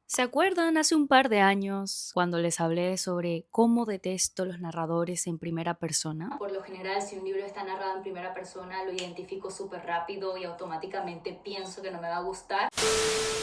¿Se acuerdan hace un par de años cuando les hablé sobre cómo detesto los narradores en primera persona? Por lo general, si un libro está narrado en primera persona, lo identifico súper rápido y automáticamente pienso que no me va a gustar.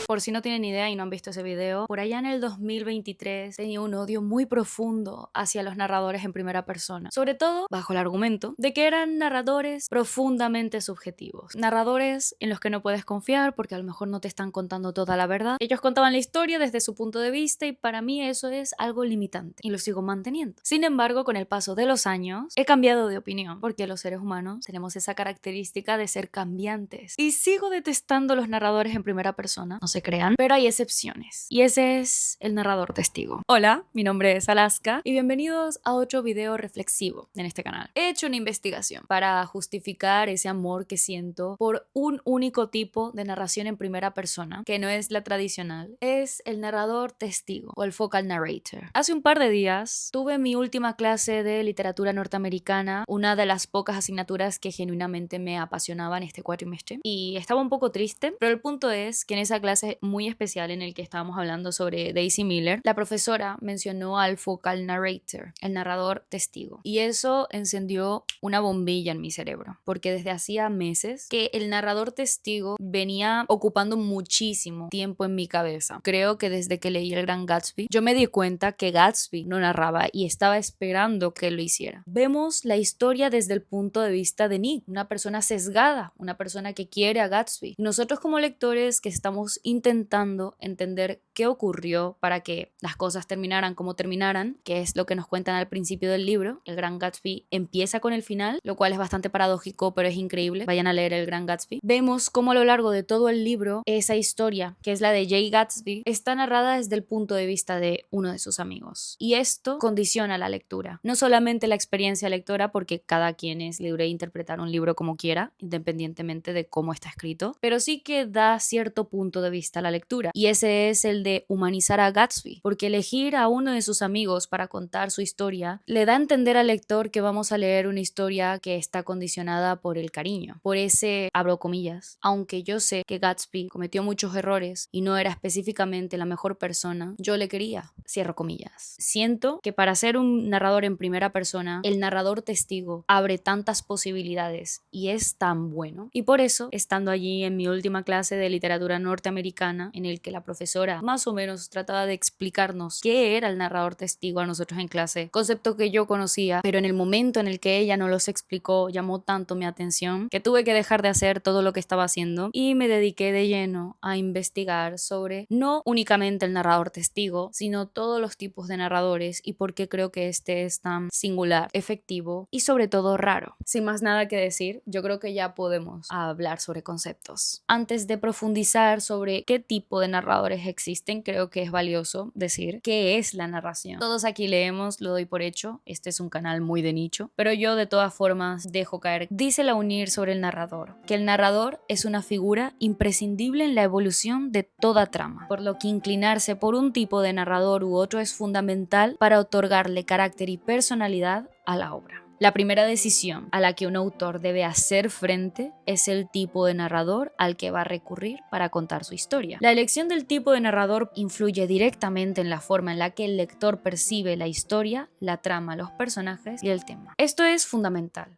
Por si no tienen idea y no han visto ese video, por allá en el 2023 tenía un odio muy profundo hacia los narradores en primera persona, sobre todo bajo el argumento de que eran narradores profundamente subjetivos, narradores en los que no puedes confiar porque a lo mejor no te están contando toda la verdad. Ellos contaban la historia desde su punto de vista y para mí eso es algo limitante y lo sigo manteniendo. Sin embargo, con el paso de los años he cambiado de opinión porque los seres humanos tenemos esa característica de ser cambiantes y sigo detestando los narradores en primera persona, no se crean, pero hay excepciones y ese es el narrador testigo. Hola, mi nombre es Alaska y bienvenidos a otro video reflexivo en este canal. He hecho una investigación para justificar ese amor que siento por un único tipo de narración en primera persona, que no es la tradicional, es el narrador testigo o el focal narrator. Hace un par de días tuve mi última clase de literatura norteamericana, una de las pocas asignaturas que genuinamente me apasionaban este cuatrimestre, y estaba un poco triste, pero el punto es que en esa clase muy especial en el que estábamos hablando sobre Daisy Miller, la profesora mencionó al focal narrator, el narrador testigo, y eso encendió una bombilla en mi cerebro, porque desde hacía meses que el narrador testigo venía ocupando muchísimo tiempo en mi cabeza. Creo que desde que leí El Gran Gatsby, yo me di cuenta que Gatsby no narraba y estaba esperando que lo hiciera. Vemos la historia desde el punto de vista de Nick, una persona sesgada, una persona que quiere a Gatsby. Y nosotros como lectores que estamos intentando entender qué ocurrió para que las cosas terminaran como terminaran, que es lo que nos cuentan al principio del libro. El Gran Gatsby empieza con el final, lo cual es bastante paradójico, pero es increíble. Vayan a leer El Gran Gatsby. Vemos cómo a lo largo de todo el libro esa historia, que es la de Jay Gatsby, está narrada desde el punto de vista de uno de sus amigos. Y esto condiciona la lectura. No solamente la experiencia lectora, porque cada quien es libre de interpretar un libro como quiera, independientemente de cómo está escrito, pero sí que da cierto punto de vista a la lectura. Y ese es el de humanizar a Gatsby, porque elegir a uno de sus amigos para contar su historia le da a entender al lector que vamos a leer una historia que está condicionada por el cariño, por ese, abro comillas, aunque yo sé que Gatsby cometió muchos errores y no era específicamente la mejor persona, yo le quería, cierro comillas. Siento que para ser un narrador en primera persona, el narrador testigo abre tantas posibilidades y es tan bueno. Y por eso, estando allí en mi última clase de literatura norteamericana, en el que la profesora más o menos trataba de explicarnos qué era el narrador testigo a nosotros en clase, concepto que yo conocía, pero en el momento en el que ella nos los explicó llamó tanto mi atención que tuve que dejar de hacer todo lo que estaba haciendo y me dediqué de lleno a investigar sobre no únicamente el narrador testigo, sino todos los tipos de narradores y por qué creo que este es tan singular, efectivo y sobre todo raro. Sin más nada que decir, yo creo que ya podemos hablar sobre conceptos. Antes de profundizar sobre qué tipo de narradores existen, creo que es valioso decir qué es la narración. Todos aquí leemos, lo doy por hecho, este es un canal muy de nicho, pero yo de todas formas dejo caer. Dice la UNIR sobre el narrador, que el narrador es una figura imprescindible en la evolución de toda trama, por lo que inclinarse por un tipo de narrador u otro es fundamental para otorgarle carácter y personalidad a la obra. La primera decisión a la que un autor debe hacer frente es el tipo de narrador al que va a recurrir para contar su historia. La elección del tipo de narrador influye directamente en la forma en la que el lector percibe la historia, la trama, los personajes y el tema. Esto es fundamental.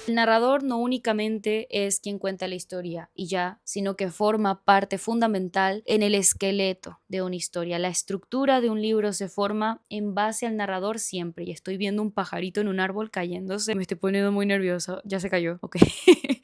El narrador no únicamente es quien cuenta la historia y ya, sino que forma parte fundamental en el esqueleto de una historia. La estructura de un libro se forma en base al narrador siempre. Y estoy viendo un pajarito en un árbol cayéndose. Me estoy poniendo muy nerviosa. Ya se cayó. Ok.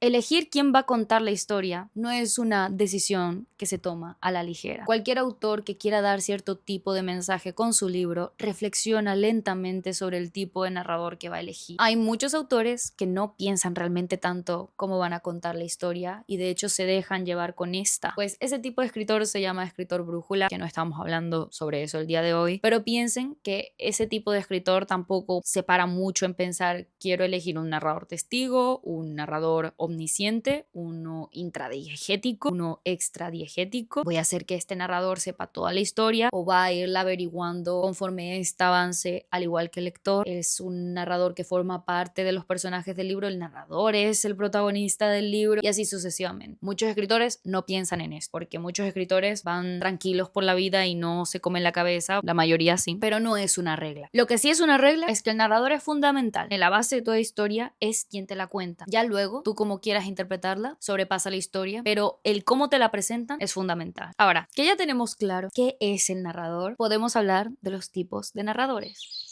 Elegir quién va a contar la historia no es una decisión que se toma a la ligera. Cualquier autor que quiera dar cierto tipo de mensaje con su libro reflexiona lentamente sobre el tipo de narrador que va a elegir. Hay muchos autores que no piensan realmente tanto cómo van a contar la historia y de hecho se dejan llevar con esta. Pues ese tipo de escritor se llama escritor brújula, que no estamos hablando sobre eso el día de hoy, pero piensen que ese tipo de escritor tampoco se para mucho en pensar quiero elegir un narrador testigo, un narrador omnisciente, uno intradiegético, uno extradiegético. Voy a hacer que este narrador sepa toda la historia o va a irla averiguando conforme esta avance, al igual que el lector. Es un narrador que forma parte de los personajes del libro. El narrador es el protagonista del libro y así sucesivamente. Muchos escritores no piensan en esto, porque muchos escritores van tranquilos por la vida y no se comen la cabeza, la mayoría sí, pero no es una regla. Lo que sí es una regla es que el narrador es fundamental. En la base de toda historia es quien te la cuenta. Ya luego, tú como quieras interpretarla, sobrepasa la historia, pero el cómo te la presentan es fundamental. Ahora, que ya tenemos claro qué es el narrador, podemos hablar de los tipos de narradores.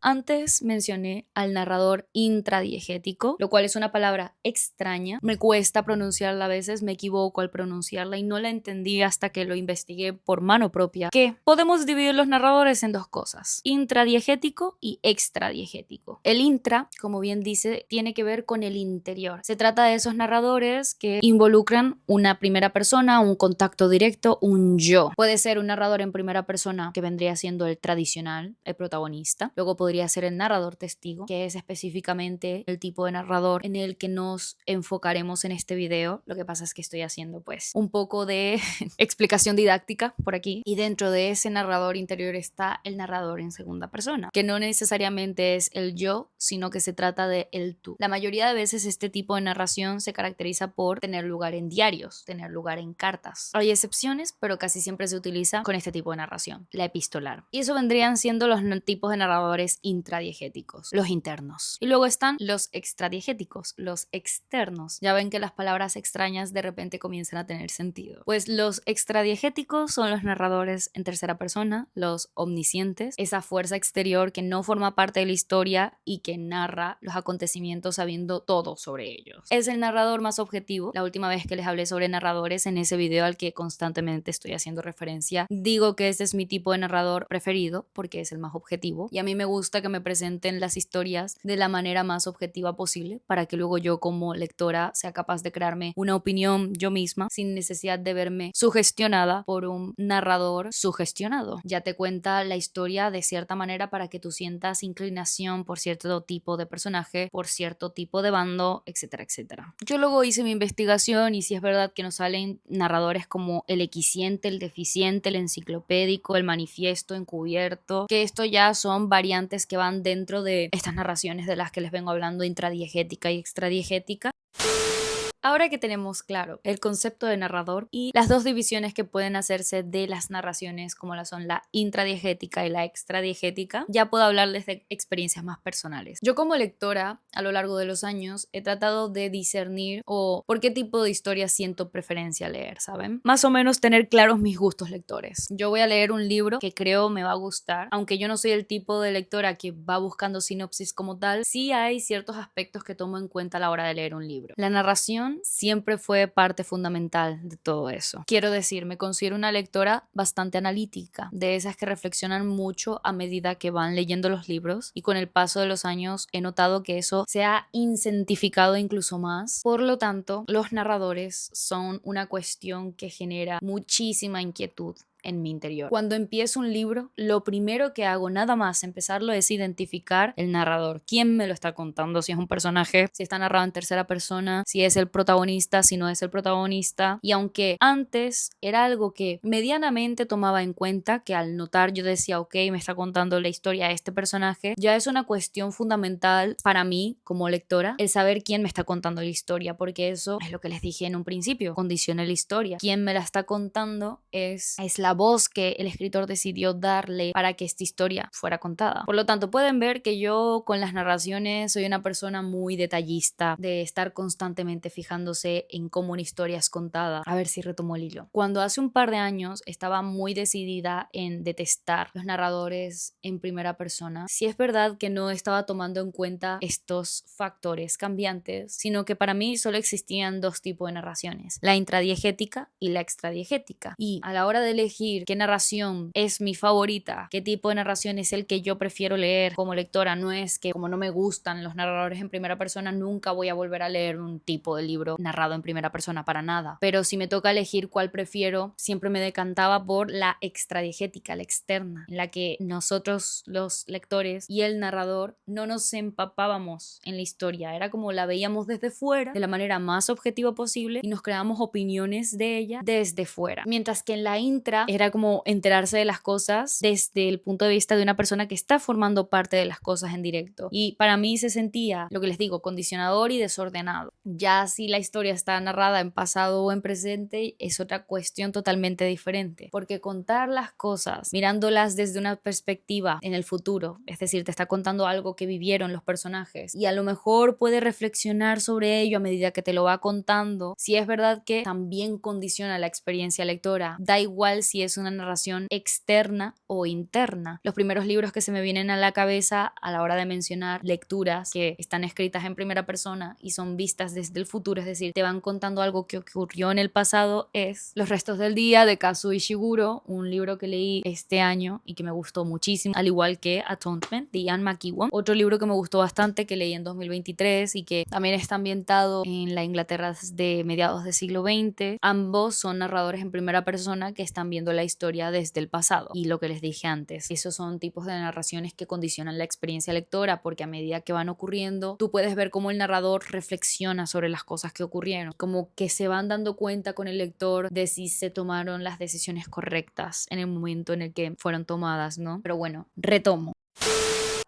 Antes mencioné al narrador intradiegético, lo cual es una palabra extraña. Me cuesta pronunciarla a veces, me equivoco al pronunciarla y no la entendí hasta que lo investigué por mano propia. Que podemos dividir los narradores en dos cosas: intradiegético y extradiegético. El intra, como bien dice, tiene que ver con el interior. Se trata de esos narradores que involucran una primera persona, un contacto directo, un yo. Puede ser un narrador en primera persona, que vendría siendo el tradicional, el protagonista. Luego podría ser el narrador testigo, que es específicamente el tipo de narrador en el que nos enfocaremos en este video. Lo que pasa es que estoy haciendo pues un poco de explicación didáctica por aquí, y dentro de ese narrador interior está el narrador en segunda persona, que no necesariamente es el yo, sino que se trata de el tú. La mayoría de veces este tipo de narración se caracteriza por tener lugar en diarios, tener lugar en cartas. Hay excepciones, pero casi siempre se utiliza con este tipo de narración, la epistolar. Y eso vendrían siendo los tipos de narradores intradiegéticos, los internos. Y luego están los extradiegéticos, los externos. Ya ven que las palabras extrañas de repente comienzan a tener sentido. Pues los extradiegéticos son los narradores en tercera persona, los omniscientes, esa fuerza exterior que no forma parte de la historia y que narra los acontecimientos sabiendo todo sobre ellos. Es el narrador más objetivo. La última vez que les hablé sobre narradores, en ese video al que constantemente estoy haciendo referencia, digo que este es mi tipo de narrador preferido porque es el más objetivo, y a mí me gusta que me presenten las historias de la manera más objetiva posible para que luego yo como lectora sea capaz de crearme una opinión yo misma sin necesidad de verme sugestionada por un narrador sugestionado. Ya te cuenta la historia de cierta manera para que tú sientas inclinación por cierto tipo de personaje, por cierto tipo de bando, etcétera, etcétera. Yo luego hice mi investigación y sí es verdad que nos salen narradores como el equisciente, el deficiente, el enciclopédico, el manifiesto encubierto, que esto ya son variantes que van dentro de estas narraciones de las que les vengo hablando, intradiegética y extradiegética. Ahora que tenemos claro el concepto de narrador y las dos divisiones que pueden hacerse de las narraciones, como la son la intradiegética y la extradiegética, ya puedo hablarles de experiencias más personales. Yo como lectora, a lo largo de los años, he tratado de discernir o por qué tipo de historia siento preferencia a leer, ¿saben? Más o menos tener claros mis gustos lectores. Yo voy a leer un libro que creo me va a gustar, aunque yo no soy el tipo de lectora que va buscando sinopsis como tal, sí hay ciertos aspectos que tomo en cuenta a la hora de leer un libro. La narración siempre fue parte fundamental de todo eso. Quiero decir, me considero una lectora bastante analítica, de esas que reflexionan mucho a medida que van leyendo los libros, y con el paso de los años he notado que eso se ha incentificado incluso más. Por lo tanto, los narradores son una cuestión que genera muchísima inquietud en mi interior. Cuando empiezo un libro, lo primero que hago nada más empezarlo es identificar el narrador. ¿Quién me lo está contando? Si es un personaje, si está narrado en tercera persona, si es el protagonista, si no es el protagonista. Y aunque antes era algo que medianamente tomaba en cuenta, que al notar yo decía, ok, me está contando la historia de este personaje, ya es una cuestión fundamental para mí como lectora el saber quién me está contando la historia, porque eso es lo que les dije en un principio, condiciona la historia. Quién me la está contando es la voz que el escritor decidió darle para que esta historia fuera contada. Por lo tanto, pueden ver que yo con las narraciones soy una persona muy detallista, de estar constantemente fijándose en cómo una historia es contada. A ver si retomo el hilo. Cuando hace un par de años estaba muy decidida en detestar los narradores en primera persona, sí es verdad que no estaba tomando en cuenta estos factores cambiantes, sino que para mí solo existían dos tipos de narraciones, la intradiegética y la extradiegética. Y a la hora de elegir qué narración es mi favorita, qué tipo de narración es el que yo prefiero leer como lectora, no es que como no me gustan los narradores en primera persona, nunca voy a volver a leer un tipo de libro narrado en primera persona, para nada. Pero si me toca elegir cuál prefiero, siempre me decantaba por la extradiegética, la externa, en la que nosotros los lectores y el narrador no nos empapábamos en la historia, era como la veíamos desde fuera, de la manera más objetiva posible, y nos creamos opiniones de ella desde fuera. Mientras que en la intra era como enterarse de las cosas desde el punto de vista de una persona que está formando parte de las cosas en directo. Y para mí se sentía, lo que les digo, condicionador y desordenado. Ya si la historia está narrada en pasado o en presente es otra cuestión totalmente diferente, porque contar las cosas mirándolas desde una perspectiva en el futuro, es decir, te está contando algo que vivieron los personajes y a lo mejor puede reflexionar sobre ello a medida que te lo va contando. Si es verdad que también condiciona la experiencia lectora, da igual si es una narración externa o interna. Los primeros libros que se me vienen a la cabeza a la hora de mencionar lecturas que están escritas en primera persona y son vistas desde el futuro, es decir, te van contando algo que ocurrió en el pasado, es Los restos del día de Kazuo Ishiguro, un libro que leí este año y que me gustó muchísimo, al igual que Atonement de Ian McEwan, otro libro que me gustó bastante que leí en 2023 y que también está ambientado en la Inglaterra de mediados del siglo XX. Ambos son narradores en primera persona que están viendo la historia desde el pasado, y lo que les dije antes, esos son tipos de narraciones que condicionan la experiencia lectora, porque a medida que van ocurriendo tú puedes ver cómo el narrador reflexiona sobre las cosas que ocurrieron, como que se van dando cuenta con el lector de si se tomaron las decisiones correctas en el momento en el que fueron tomadas, ¿no? Pero bueno, retomo.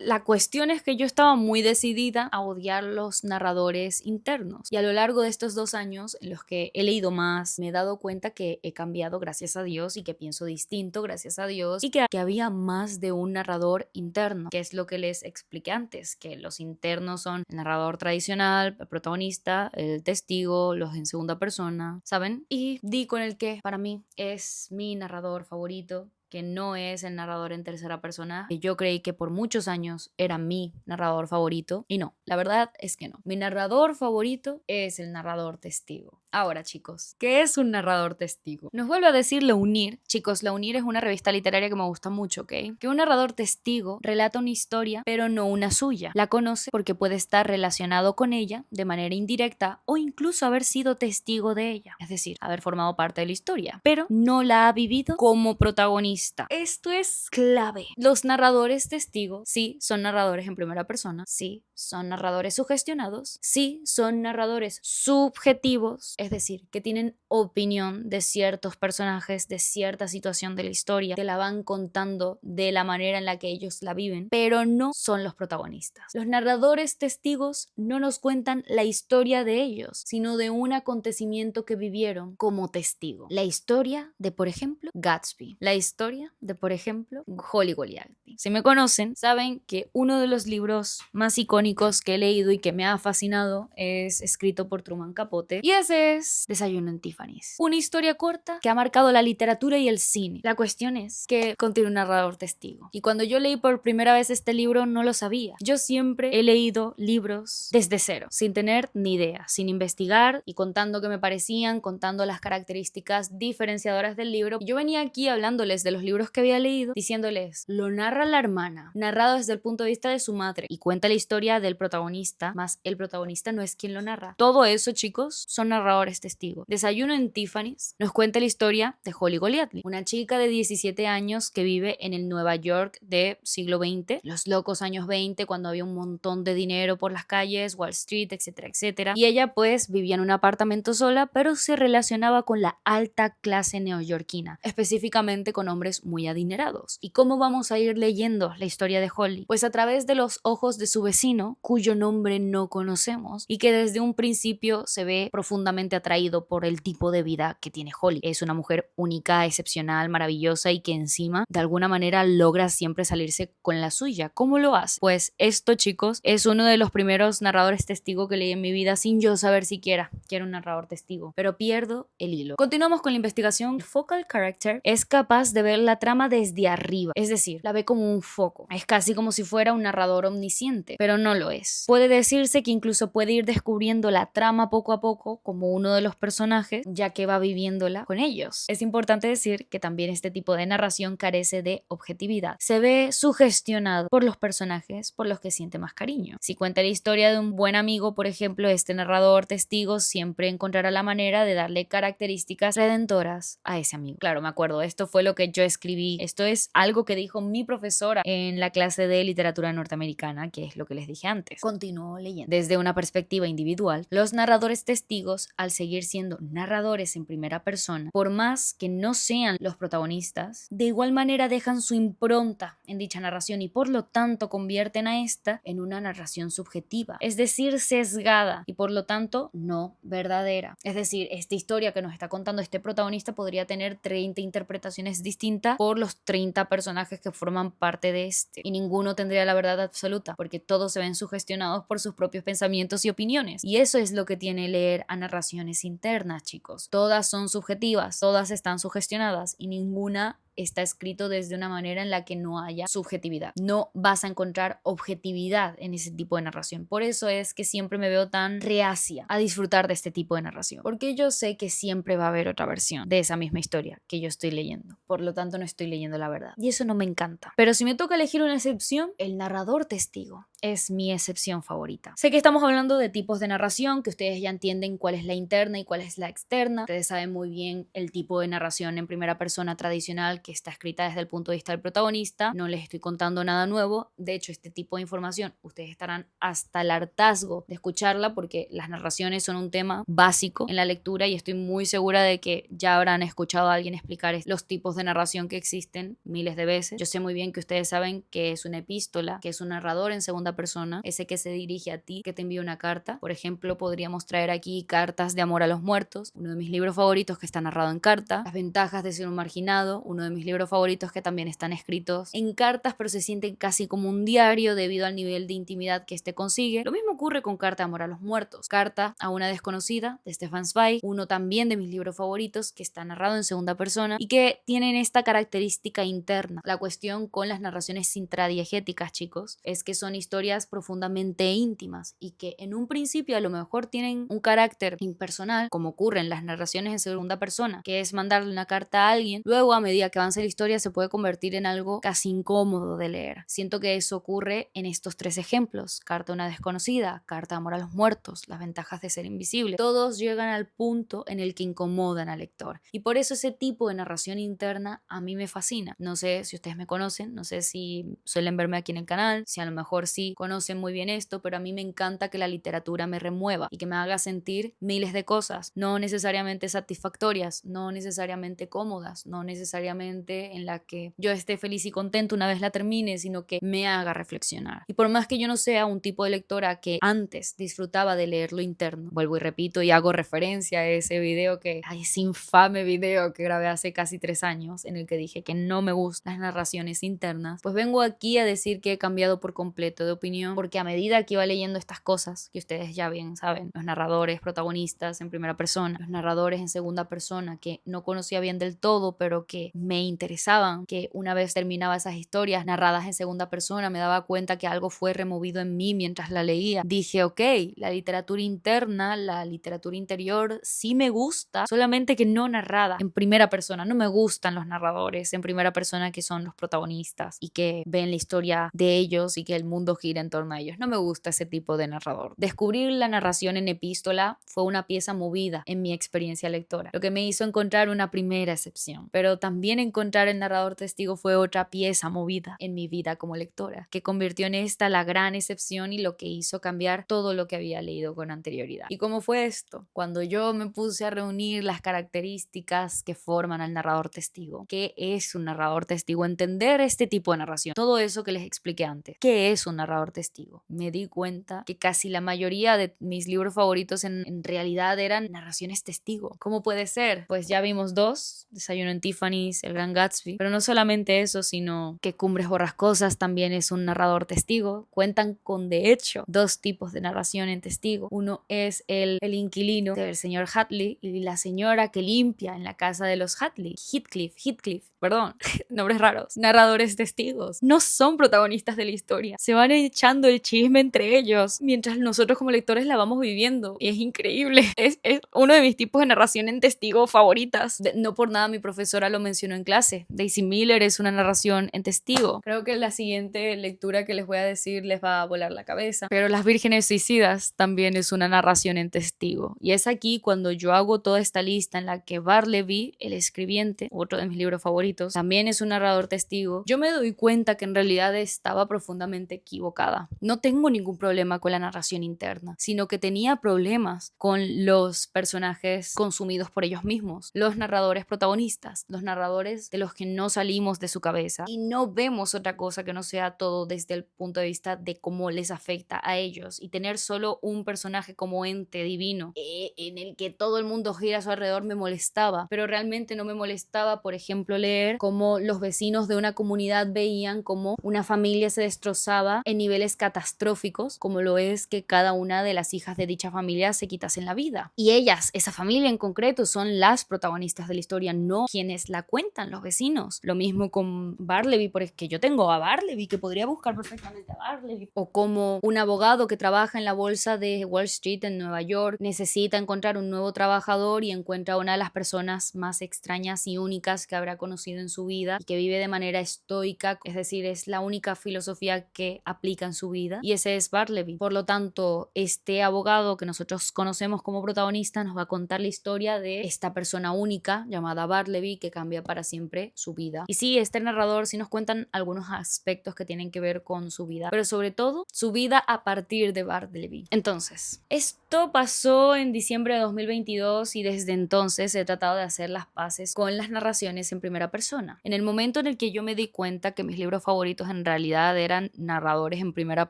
La cuestión es que yo estaba muy decidida a odiar los narradores internos, y a lo largo de estos 2 años en los que he leído más me he dado cuenta que he cambiado, gracias a Dios, y que pienso distinto, gracias a Dios, y que había más de un narrador interno, que es lo que les expliqué antes, que los internos son el narrador tradicional, el protagonista, el testigo, los en segunda persona, ¿saben? Y di con el que para mí es mi narrador favorito, que no es el narrador en tercera persona, que yo creí que por muchos años era mi narrador favorito, y no, la verdad es que no. Mi narrador favorito es el narrador testigo. Ahora, chicos, ¿qué es un narrador testigo? Nos vuelve a decir La Unir. Chicos, La Unir es una revista literaria que me gusta mucho, ¿ok? Que un narrador testigo relata una historia, pero no una suya. La conoce porque puede estar relacionado con ella de manera indirecta o incluso haber sido testigo de ella, es decir, haber formado parte de la historia, pero no la ha vivido como protagonista. Esto es clave. Los narradores testigos, sí, son narradores en primera persona, sí, son narradores sugestionados, sí, son narradores subjetivos, es decir, que tienen opinión de ciertos personajes, de cierta situación de la historia, que la van contando de la manera en la que ellos la viven, pero no son los protagonistas. Los narradores testigos no nos cuentan la historia de ellos, sino de un acontecimiento que vivieron como testigo. La historia de, por ejemplo, Gatsby. La historia de, por ejemplo, Holly Goliath. Si me conocen, saben que uno de los libros más icónicos que he leído y que me ha fascinado es escrito por Truman Capote, y ese es Desayuno en Tiffany's. Una historia corta que ha marcado la literatura y el cine. La cuestión es que contiene un narrador testigo. Y cuando yo leí por primera vez este libro no lo sabía. Yo siempre he leído libros desde cero, sin tener ni idea, sin investigar y contando qué me parecían, contando las características diferenciadoras del libro. Yo venía aquí hablándoles de los libros que había leído, diciéndoles, lo narra la hermana, narrado desde el punto de vista de su madre, y cuenta la historia del protagonista, más el protagonista no es quien lo narra. Todo eso, chicos, son narradores testigos. Desayuno en Tiffany's nos cuenta la historia de Holly Goliath, una chica de 17 años que vive en el Nueva York de siglo XX, los locos años 20, cuando había un montón de dinero por las calles, Wall Street, etcétera, etcétera. Y ella pues vivía en un apartamento sola, pero se relacionaba con la alta clase neoyorquina, específicamente con hombres muy adinerados. ¿Y cómo vamos a ir leyendo la historia de Holly? Pues a través de los ojos de su vecino, cuyo nombre no conocemos, y que desde un principio se ve profundamente atraído por el tipo de vida que tiene Holly. Es una mujer única, excepcional, maravillosa, y que encima de alguna manera logra siempre salirse con la suya. ¿Cómo lo hace? Pues esto, chicos, es uno de los primeros narradores testigo que leí en mi vida sin yo saber siquiera que era un narrador testigo, pero pierdo el hilo. Continuamos con la investigación. El focal character es capaz de ver la trama desde arriba, es decir, la ve como un foco. Es casi como si fuera un narrador omnisciente, pero no lo es. Puede decirse que incluso puede ir descubriendo la trama poco a poco como uno de los personajes, ya que va viviéndola con ellos. Es importante decir que también este tipo de narración carece de objetividad. Se ve sugestionado por los personajes por los que siente más cariño. Si cuenta la historia de un buen amigo, por ejemplo, este narrador testigo siempre encontrará la manera de darle características redentoras a ese amigo. Claro, me acuerdo, esto fue lo que yo escribí. Esto es algo que dijo mi profesora en la clase de literatura norteamericana, que es lo que les dije dije antes. Continúo leyendo. Desde una perspectiva individual, los narradores testigos, al seguir siendo narradores en primera persona, por más que no sean los protagonistas, de igual manera dejan su impronta en dicha narración y por lo tanto convierten a esta en una narración subjetiva, es decir, sesgada y por lo tanto no verdadera. Es decir, esta historia que nos está contando este protagonista podría tener 30 interpretaciones distintas por los 30 personajes que forman parte de este, y ninguno tendría la verdad absoluta porque todos se ven sugestionados por sus propios pensamientos y opiniones, y eso es lo que tiene leer a narraciones internas, chicos. Todas son subjetivas, todas están sugestionadas y ninguna está escrito desde una manera en la que no haya subjetividad. No vas a encontrar objetividad en ese tipo de narración. Por eso es que siempre me veo tan reacia a disfrutar de este tipo de narración, porque yo sé que siempre va a haber otra versión de esa misma historia que yo estoy leyendo. Por lo tanto, no estoy leyendo la verdad. Y eso no me encanta. Pero si me toca elegir una excepción, el narrador testigo es mi excepción favorita. Sé que estamos hablando de tipos de narración, que ustedes ya entienden cuál es la interna y cuál es la externa. Ustedes saben muy bien el tipo de narración en primera persona tradicional que está escrita desde el punto de vista del protagonista. No les estoy contando nada nuevo. De hecho, este tipo de información ustedes estarán hasta el hartazgo de escucharla porque las narraciones son un tema básico en la lectura y estoy muy segura de que ya habrán escuchado a alguien explicar los tipos de narración que existen miles de veces. Yo sé muy bien que ustedes saben que es una epístola, que es un narrador en segunda persona, ese que se dirige a ti, que te envía una carta. Por ejemplo, podríamos traer aquí Cartas de amor a los muertos, uno de mis libros favoritos que está narrado en carta. Las ventajas de ser un marginado, uno de mis libros favoritos que también están escritos en cartas, pero se sienten casi como un diario debido al nivel de intimidad que este consigue. Lo mismo ocurre con Carta de amor a los muertos, Carta a una desconocida de Stefan Zweig, uno también de mis libros favoritos que está narrado en segunda persona y que tienen esta característica interna. La cuestión con las narraciones intradiegéticas, chicos, es que son historias profundamente íntimas y que en un principio a lo mejor tienen un carácter impersonal, como ocurre en las narraciones en segunda persona, que es mandarle una carta a alguien. Luego, a medida que avanza la historia, se puede convertir en algo casi incómodo de leer. Siento que eso ocurre en estos tres ejemplos: Carta a una desconocida, Carta de amor a los muertos, Las ventajas de ser invisible. Todos llegan al punto en el que incomodan al lector y por eso ese tipo de narración interna a mí me fascina. No sé si ustedes me conocen, no sé si suelen verme aquí en el canal, si a lo mejor sí conocen muy bien esto, pero a mí me encanta que la literatura me remueva y que me haga sentir miles de cosas, no necesariamente satisfactorias, no necesariamente cómodas, no necesariamente en la que yo esté feliz y contento una vez la termine, sino que me haga reflexionar. Y por más que yo no sea un tipo de lectora que antes disfrutaba de leer lo interno, vuelvo y repito y hago referencia a ese video ese infame video que grabé hace casi 3 años en el que dije que no me gustan las narraciones internas, pues vengo aquí a decir que he cambiado por completo de opinión, porque a medida que iba leyendo estas cosas que ustedes ya bien saben, los narradores protagonistas en primera persona, los narradores en segunda persona que no conocía bien del todo pero que me interesaban, que una vez terminaba esas historias narradas en segunda persona me daba cuenta que algo fue removido en mí mientras la leía. Dije, ok, la literatura interna, la literatura interior sí me gusta, solamente que no narrada en primera persona. No me gustan los narradores en primera persona que son los protagonistas y que ven la historia de ellos y que el mundo gira en torno a ellos. No me gusta ese tipo de narrador. Descubrir la narración en epístola fue una pieza movida en mi experiencia lectora, lo que me hizo encontrar una primera excepción, pero también encontrar el narrador testigo fue otra pieza movida en mi vida como lectora, que convirtió en esta la gran excepción y lo que hizo cambiar todo lo que había leído con anterioridad. ¿Y cómo fue esto? Cuando yo me puse a reunir las características que forman al narrador testigo. ¿Qué es un narrador testigo? Entender este tipo de narración, todo eso que les expliqué antes. ¿Qué es un narrador testigo? Me di cuenta que casi la mayoría de mis libros favoritos en realidad eran narraciones testigo. ¿Cómo puede ser? Pues ya vimos 2, Desayuno en Tiffany's, El Gran Gatsby, pero no solamente eso, sino que Cumbres Borrascosas también es un narrador testigo. Cuentan con, de hecho, 2 tipos de narración en testigo. Uno es el inquilino del señor Hatley y la señora que limpia en la casa de los Hatley. Heathcliff, perdón, nombres raros. Narradores testigos. No son protagonistas de la historia. Se van echando el chisme entre ellos mientras nosotros como lectores la vamos viviendo. Y es increíble. Es uno de mis tipos de narración en testigo favoritas. No por nada mi profesora lo mencionó en clase. Daisy Miller es una narración en testigo. Creo que la siguiente lectura que les voy a decir les va a volar la cabeza. Pero Las Vírgenes Suicidas también es una narración en testigo. Y es aquí cuando yo hago toda esta lista en la que Bartleby, el escribiente, otro de mis libros favoritos, también es un narrador testigo. Yo me doy cuenta que en realidad estaba profundamente equivocada. No tengo ningún problema con la narración interna, sino que tenía problemas con los personajes consumidos por ellos mismos, los narradores protagonistas, los narradores de los que no salimos de su cabeza y no vemos otra cosa que no sea todo desde el punto de vista de cómo les afecta a ellos, y tener solo un personaje como ente divino en el que todo el mundo gira a su alrededor me molestaba, pero realmente no me molestaba, por ejemplo, leer cómo los vecinos de una comunidad veían cómo una familia se destrozaba en niveles catastróficos, como lo es que cada una de las hijas de dicha familia se quitasen la vida. Y ellas, esa familia en concreto, son las protagonistas de la historia, no quienes la cuentan, los vecinos. Lo mismo con Bartleby, porque yo tengo a Bartleby, que podría buscar perfectamente a Bartleby. O como un abogado que trabaja en la bolsa de Wall Street en Nueva York necesita encontrar un nuevo trabajador y encuentra a una de las personas más extrañas y únicas que habrá conocido en su vida y que vive de manera estoica, es decir, es la única filosofía que aplica en su vida, y ese es Bartleby. Por lo tanto, este abogado que nosotros conocemos como protagonista nos va a contar la historia de esta persona única llamada Bartleby que cambia para siempre su vida. Y sí, este narrador sí nos cuentan algunos aspectos que tienen que ver con su vida, pero sobre todo su vida a partir de Bartleby. Entonces, esto pasó en diciembre de 2022 y desde entonces he tratado de hacer las paces con las narraciones en primera persona. En el momento en el que yo me di cuenta que mis libros favoritos en realidad eran narradores en primera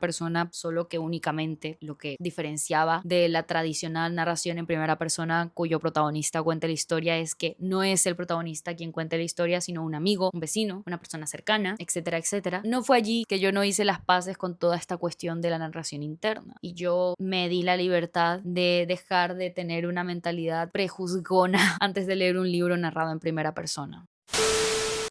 persona, solo que únicamente lo que diferenciaba de la tradicional narración en primera persona cuyo protagonista cuenta la historia es que no es el protagonista quien cuenta la historia, sino un amigo, un vecino, una persona cercana, etcétera, etcétera. No fue allí que yo no hice las paces con toda esta cuestión de la narración interna y yo me di la libertad de dejar de tener una mentalidad prejuzgona antes de leer un libro narrado en primera persona.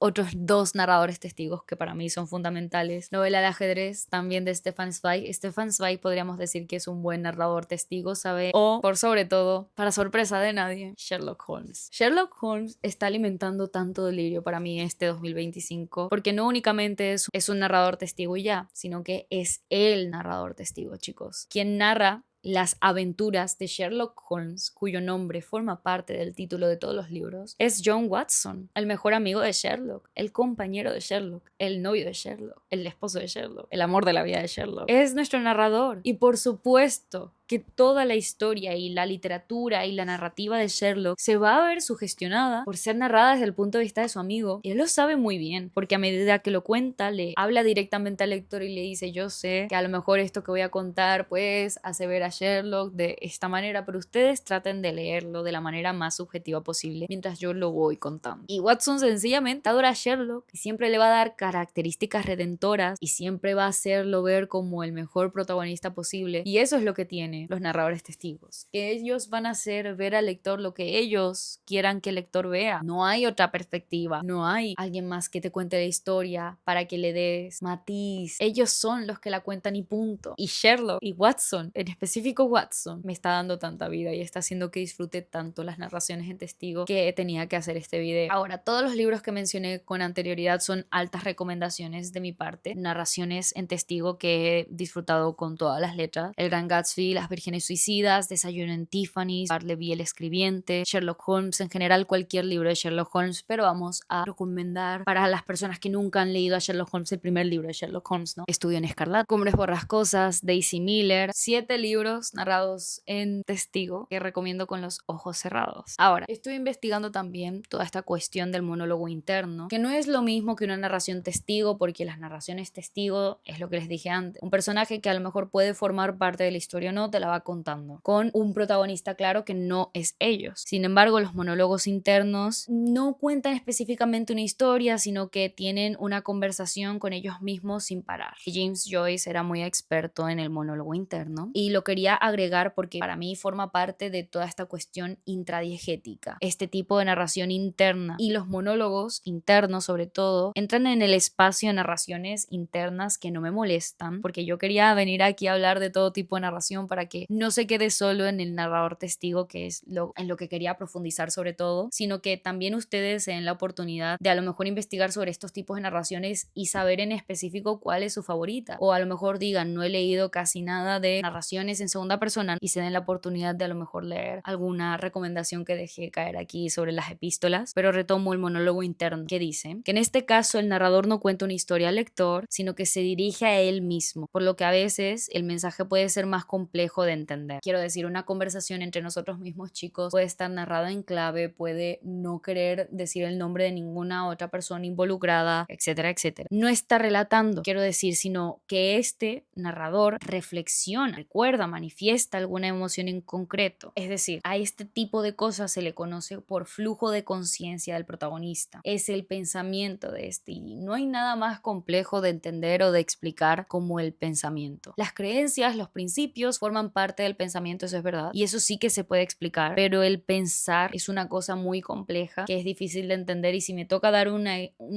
Otros dos narradores testigos que para mí son fundamentales. Novela de ajedrez, también de Stefan Zweig. Stefan Zweig podríamos decir que es un buen narrador testigo, ¿sabe? O, por sobre todo, para sorpresa de nadie, Sherlock Holmes. Sherlock Holmes está alimentando tanto delirio para mí este 2025, porque no únicamente es un narrador testigo y ya, sino que es el narrador testigo, chicos. Quien narra las aventuras de Sherlock Holmes, cuyo nombre forma parte del título de todos los libros, es John Watson, el mejor amigo de Sherlock, el compañero de Sherlock, el novio de Sherlock, el esposo de Sherlock, el amor de la vida de Sherlock. Es nuestro narrador y por supuesto que toda la historia y la literatura y la narrativa de Sherlock se va a ver sugestionada por ser narrada desde el punto de vista de su amigo. Y él lo sabe muy bien, porque a medida que lo cuenta, le habla directamente al lector y le dice: yo sé que a lo mejor esto que voy a contar pues hace ver a Sherlock de esta manera, pero ustedes traten de leerlo de la manera más subjetiva posible mientras yo lo voy contando. Y Watson sencillamente adora a Sherlock y siempre le va a dar características redentoras y siempre va a hacerlo ver como el mejor protagonista posible. Y eso es lo que tiene los narradores testigos, que ellos van a hacer ver al lector lo que ellos quieran que el lector vea. No hay otra perspectiva, no hay alguien más que te cuente la historia para que le des matiz. Ellos son los que la cuentan y punto. Y Sherlock y Watson, en específico Watson, me está dando tanta vida y está haciendo que disfrute tanto las narraciones en testigo que tenía que hacer este video. Ahora, todos los libros que mencioné con anterioridad son altas recomendaciones de mi parte, narraciones en testigo que he disfrutado con todas las letras: El Gran Gatsby, Las Vírgenes Suicidas, Desayuno en Tiffany's, Bartleby el escribiente, Sherlock Holmes, en general cualquier libro de Sherlock Holmes, pero vamos a recomendar para las personas que nunca han leído a Sherlock Holmes el primer libro de Sherlock Holmes, ¿no? Estudio en Escarlata, Cumbres Borrascosas, Daisy Miller, 7 libros narrados en testigo que recomiendo con los ojos cerrados. Ahora, estoy investigando también toda esta cuestión del monólogo interno, que no es lo mismo que una narración testigo, porque las narraciones testigo es lo que les dije antes, un personaje que a lo mejor puede formar parte de la historia o no, te la va contando, con un protagonista claro que no es ellos. Sin embargo, los monólogos internos no cuentan específicamente una historia, sino que tienen una conversación con ellos mismos sin parar. Y James Joyce era muy experto en el monólogo interno y lo quería agregar porque para mí forma parte de toda esta cuestión intradiegética. Este tipo de narración interna y los monólogos internos sobre todo entran en el espacio de narraciones internas que no me molestan, porque yo quería venir aquí a hablar de todo tipo de narración para que no se quede solo en el narrador testigo, que es en lo que quería profundizar sobre todo, sino que también ustedes se den la oportunidad de a lo mejor investigar sobre estos tipos de narraciones y saber en específico cuál es su favorita. O a lo mejor digan, no he leído casi nada de narraciones en segunda persona, y se den la oportunidad de a lo mejor leer alguna recomendación que dejé caer aquí sobre las epístolas. Pero retomo el monólogo interno, que dice que en este caso el narrador no cuenta una historia al lector, sino que se dirige a él mismo, por lo que a veces el mensaje puede ser más complejo de entender. Quiero decir, una conversación entre nosotros mismos, chicos, puede estar narrada en clave, puede no querer decir el nombre de ninguna otra persona involucrada, etcétera, etcétera. No está relatando, quiero decir, sino que este narrador reflexiona, recuerda, manifiesta alguna emoción en concreto. Es decir, a este tipo de cosas se le conoce por flujo de conciencia del protagonista. Es el pensamiento de este, y no hay nada más complejo de entender o de explicar como el pensamiento. Las creencias, los principios forman parte del pensamiento, eso es verdad, y eso sí que se puede explicar, pero el pensar es una cosa muy compleja que es difícil de entender. Y si me toca dar un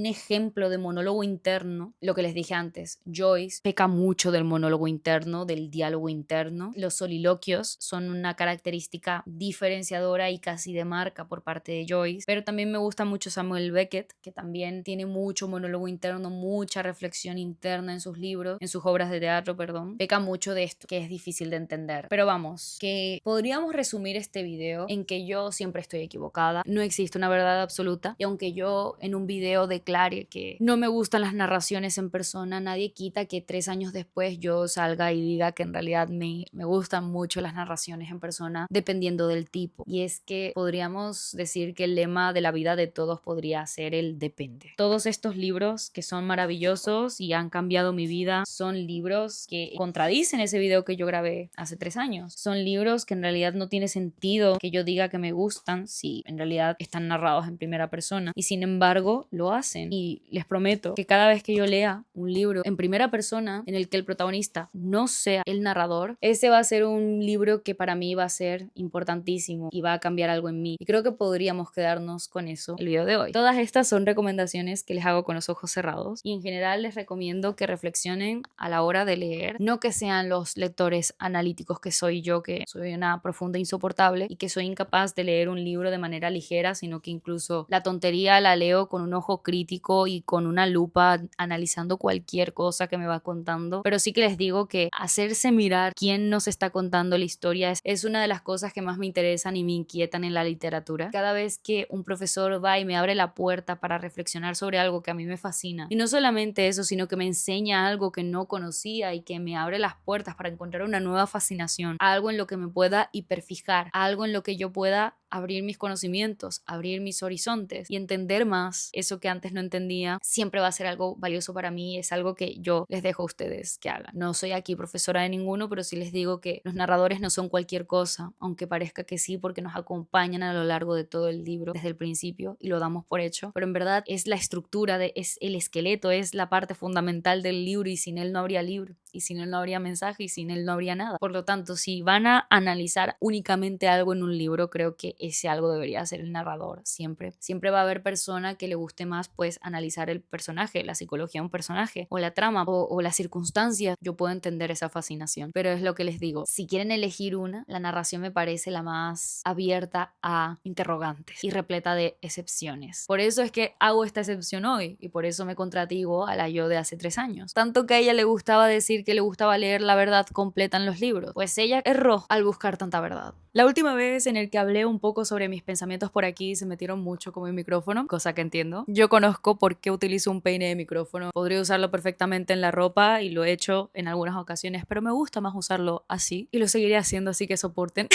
ejemplo de monólogo interno, lo que les dije antes, Joyce peca mucho del monólogo interno, del diálogo interno. Los soliloquios son una característica diferenciadora y casi de marca por parte de Joyce, pero también me gusta mucho Samuel Beckett, que también tiene mucho monólogo interno, mucha reflexión interna en sus libros, en sus obras de teatro, perdón. Peca mucho de esto, que es difícil de entender. Pero vamos, que podríamos resumir este video en que yo siempre estoy equivocada, no existe una verdad absoluta, y aunque yo en un video declare que no me gustan las narraciones en persona, nadie quita que 3 años después yo salga y diga que en realidad me gustan mucho las narraciones en persona, dependiendo del tipo. Y es que podríamos decir que el lema de la vida de todos podría ser el depende. Todos estos libros que son maravillosos y han cambiado mi vida son libros que contradicen ese video que yo grabé hace 3 años. Son libros que en realidad no tiene sentido que yo diga que me gustan si en realidad están narrados en primera persona, y sin embargo lo hacen. Y les prometo que cada vez que yo lea un libro en primera persona en el que el protagonista no sea el narrador, ese va a ser un libro que para mí va a ser importantísimo y va a cambiar algo en mí. Y creo que podríamos quedarnos con eso el video de hoy. Todas estas son recomendaciones que les hago con los ojos cerrados, y en general les recomiendo que reflexionen a la hora de leer, no que sean los lectores analíticos que soy yo, que soy una profunda insoportable y que soy incapaz de leer un libro de manera ligera, sino que incluso la tontería la leo con un ojo crítico y con una lupa, analizando cualquier cosa que me va contando. Pero sí que les digo que hacerse mirar quién nos está contando la historia es una de las cosas que más me interesan y me inquietan en la literatura. Cada vez que un profesor va y me abre la puerta para reflexionar sobre algo que a mí me fascina, y no solamente eso, sino que me enseña algo que no conocía y que me abre las puertas para encontrar una nueva fascinación, algo en lo que me pueda hiperfijar, algo en lo que yo pueda abrir mis conocimientos, abrir mis horizontes y entender más eso que antes no entendía, siempre va a ser algo valioso para mí. Es algo que yo les dejo a ustedes que hagan. No soy aquí profesora de ninguno, pero sí les digo que los narradores no son cualquier cosa, aunque parezca que sí, porque nos acompañan a lo largo de todo el libro desde el principio y lo damos por hecho, pero en verdad es la estructura, es el esqueleto, es la parte fundamental del libro, y sin él no habría libro, y sin él no habría mensaje, y sin él no habría nada. Por lo tanto, si van a analizar únicamente algo en un libro, creo que ese algo debería ser el narrador. Siempre va a haber persona que le guste más pues analizar el personaje, la psicología de un personaje, o la trama, o las circunstancias. Yo puedo entender esa fascinación, pero es lo que les digo, si quieren elegir una, la narración me parece la más abierta a interrogantes y repleta de excepciones. Por eso es que hago esta excepción hoy, y por eso me contradigo a la yo de hace 3 años. Tanto que a ella le gustaba decir que le gustaba leer la verdad completa en los libros, pues ella erró al buscar tanta verdad. La última vez en el que hablé un poco sobre mis pensamientos por aquí se metieron mucho con mi micrófono, cosa que entiendo. Yo conozco por qué utilizo un peine de micrófono. Podría usarlo perfectamente en la ropa y lo he hecho en algunas ocasiones, pero me gusta más usarlo así y lo seguiré haciendo, así que soporten.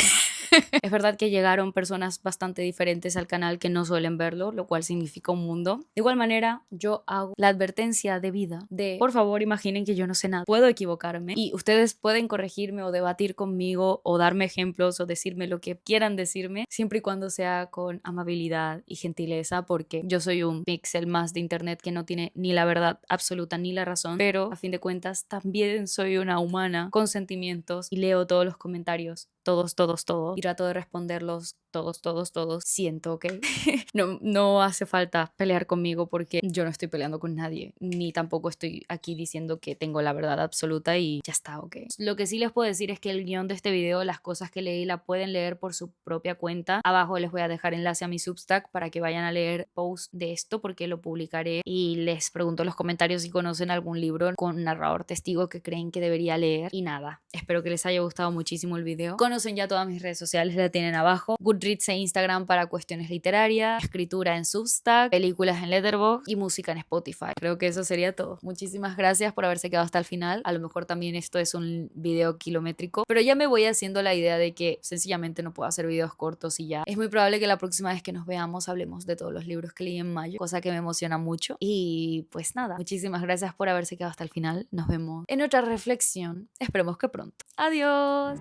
Es verdad que llegaron personas bastante diferentes al canal que no suelen verlo, lo cual significa un mundo. De igual manera, yo hago la advertencia de vida de, por favor, imaginen que yo no sé nada. Puedo equivocarme y ustedes pueden corregirme o debatir conmigo o darme ejemplos o decirme lo que quieran decirme, siempre y cuando sea con amabilidad y gentileza, porque yo soy un píxel más de internet que no tiene ni la verdad absoluta ni la razón, pero a fin de cuentas también soy una humana con sentimientos y leo todos los comentarios, todos, y trato de responderlos todos siento que no hace falta pelear conmigo porque yo no estoy peleando con nadie, ni tampoco estoy aquí diciendo que tengo la verdad absoluta y ya está, ¿ok? Lo que sí les puedo decir es que el guión de este video, las cosas que leí, la pueden leer por su propia cuenta. Abajo les voy a dejar enlace a mi Substack para que vayan a leer post de esto porque lo publicaré, y les pregunto en los comentarios si conocen algún libro con narrador testigo que creen que debería leer. Y nada, espero que les haya gustado muchísimo el video. Conocen ya todas mis redes sociales, la tienen abajo: Goodreads e Instagram para cuestiones literarias, escritura en Substack, películas en Letterboxd y música en Spotify. Creo que eso sería todo. Muchísimas gracias por haberse quedado hasta el final. A lo mejor también esto es un video kilométrico, pero ya me voy haciendo la idea de que sencillamente no puedo hacer videos cortos y ya. Es muy probable que la próxima vez que nos veamos hablemos de todos los libros que leí en mayo, cosa que me emociona mucho. Y pues nada, muchísimas gracias por haberse quedado hasta el final. Nos vemos en otra reflexión. Esperemos que pronto. Adiós.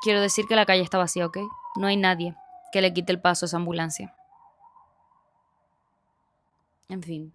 Quiero decir que la calle está vacía, ¿ok? No hay nadie que le quite el paso a esa ambulancia. En fin.